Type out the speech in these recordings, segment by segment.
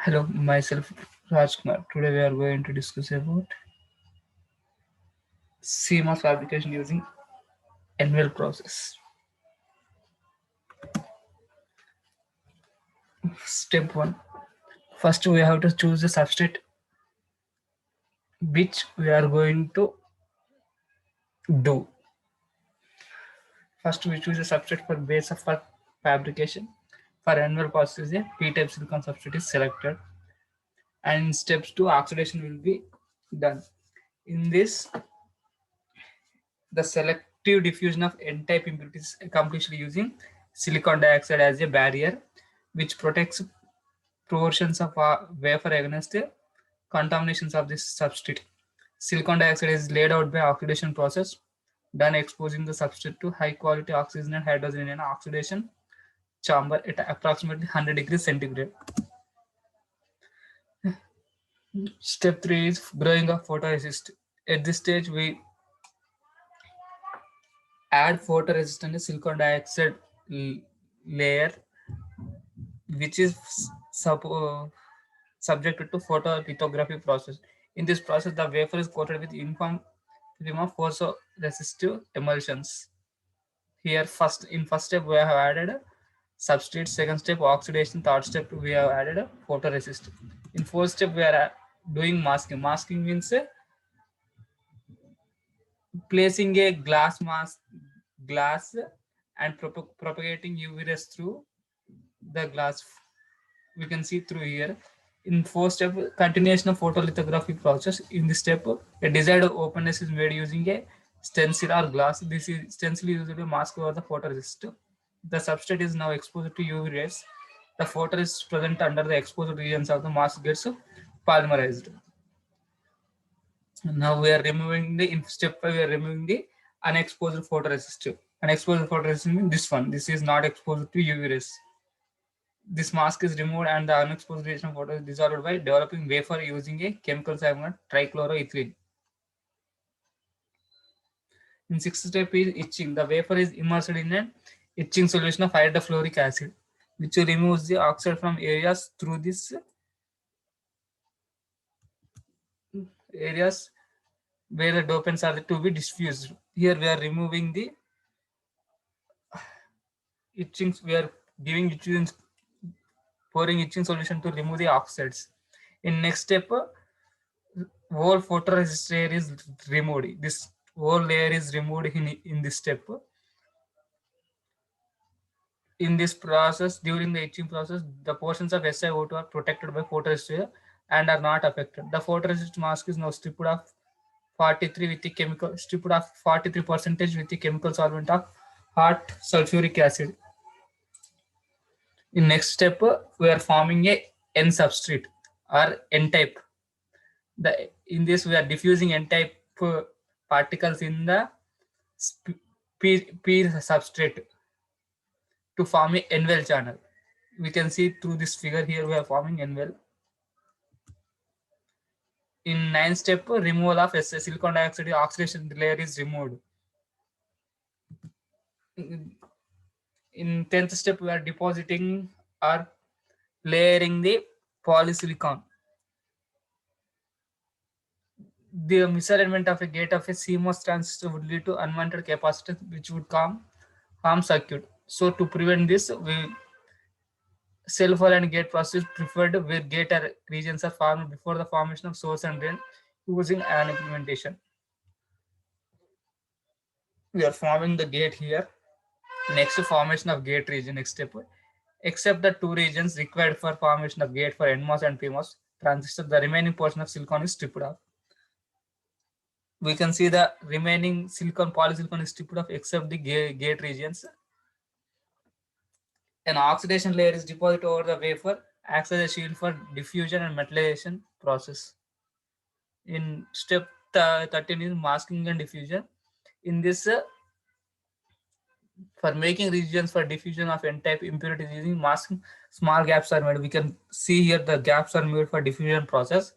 Hello, myself Rajkumar. Today we are going to discuss about CMOS fabrication using NVL process. Step 1. First we have to choose the substrate which we are going to do. First we choose a substrate for base of for fabrication. For NVL process a P-type silicon substrate is selected and in steps 2 oxidation will be done. In this the selective diffusion of N-type impurities accomplished using silicon dioxide as a barrier, which protects portions of a wafer against the contaminations of this substrate. Silicon dioxide is laid out by oxidation process, done exposing the substrate to high quality oxygen and hydrogen in an oxidation chamber at approximately 100 degrees centigrade. Step 3 is growing of photoresist. At this stage, we add photoresistant silicon dioxide layer which is subjected to photolithography process. In this process, the wafer is coated with uniform film of photoresistive emulsions. Here, first step we have added a substrate. Second step oxidation. Third step we have added a photoresist. In fourth step we are doing masking. Masking means placing a glass and propagating UV rays through the glass. We can see through here. In fourth step, continuation of photolithography process. In this step, a desired openness is made using a stencil or glass. This is stencil is used to mask over the photoresist. The substrate is now exposed to UV rays. The photoresist present under the exposed regions of the mask gets polymerized. Now we are removing the in step 5 we are removing the unexposed photoresist. Unexposed photoresist means this one. This is not exposed to UV rays. This mask is removed and the unexposed radiation of water is dissolved by developing wafer using a chemical segment trichloroethylene. In sixth step is etching. The wafer is immersed in an etching solution of hydrofluoric acid, which removes the oxide from areas through this areas where the dopants are to be diffused. Here we are removing the etching. We are giving etching, pouring etching solution to remove the oxides. In next step, whole photoresist layer is removed. This whole layer is removed in this step. In this process, during the etching process, the portions of SiO2 are protected by photoresist layer and are not affected. The photoresist mask is now stripped of 43 with the chemical stripped of 43 percentage with the chemical solvent of hot sulfuric acid. In next step, we are forming a N substrate or N type. In this we are diffusing N-type particles in the P substrate to form a N-well channel. We can see through this figure here we are forming N-well. In 9th step, removal of silicon dioxide oxidation layer is removed. In 10th step, we are depositing or layering the polysilicon. The misalignment of a gate of a CMOS transistor would lead to unwanted capacitance, which would harm circuit. So to prevent this, we self-aligned gate process preferred where gate regions are formed before the formation of source and drain using an implementation. We are forming the gate here. Next formation of gate region, next step. Except the two regions required for formation of gate for NMOS and PMOS transistor, the remaining portion of silicon is stripped off. We can see the remaining silicon polysilicon is stripped off except the gate regions. An oxidation layer is deposited over the wafer, acts as a shield for diffusion and metallization process. In step 13 is masking and diffusion. In this, for making regions for diffusion of N-type impurities using masking, small gaps are made. We can see here the gaps are made for diffusion process.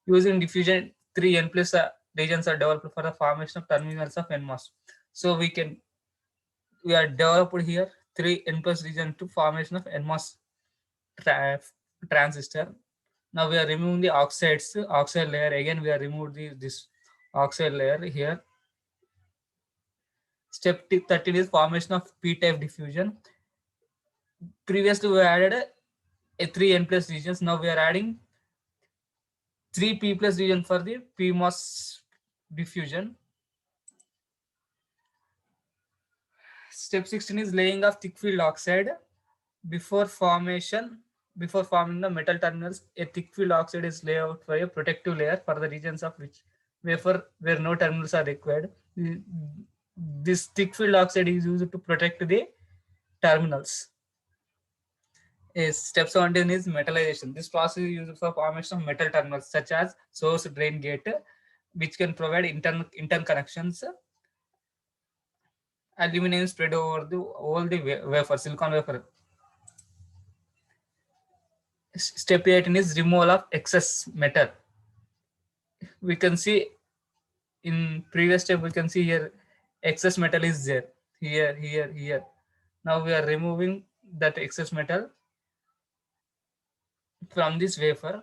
Using diffusion, 3 N plus regions are developed for the formation of terminals of NMOS. So we are developed here 3 N plus region to formation of NMOS transistor. Now we are removing the oxide layer. Again, we are removed this oxide layer here. Step 13 is formation of p-type diffusion. Previously, we added a 3 n plus regions. Now we are adding 3 p plus region for the PMOS diffusion. Step 16 is laying of thick field oxide. Before forming the metal terminals, a thick field oxide is laid out for a protective layer for the regions of which wafer where no terminals are required. This thick field oxide is used to protect the terminals. Step 17 is metallization. This process is used for formation of metal terminals such as source drain gate, which can provide internal connections. Aluminum spread over all the wafer, silicon wafer. Step 18 is removal of excess metal. We can see in previous step, we can see here excess metal is there, here. Now we are removing that excess metal from this wafer.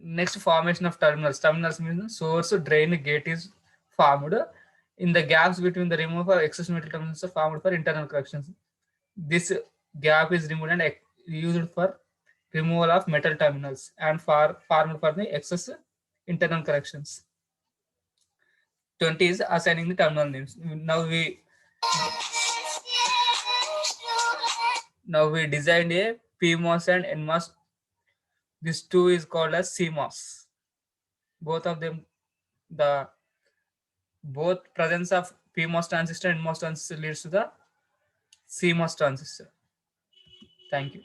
Next, formation of terminals. Terminals means source drain gate is formed. In the gaps between the removal of excess metal, terminals are formed for internal corrections. This gap is removed and used for removal of metal terminals and formed for the excess internal corrections. 20 is assigning the terminal names. Now we designed a PMOS and NMOS. This two is called as CMOS. Both of them, the both presence of PMOS transistor and NMOS transistor leads to the CMOS transistor. Thank you.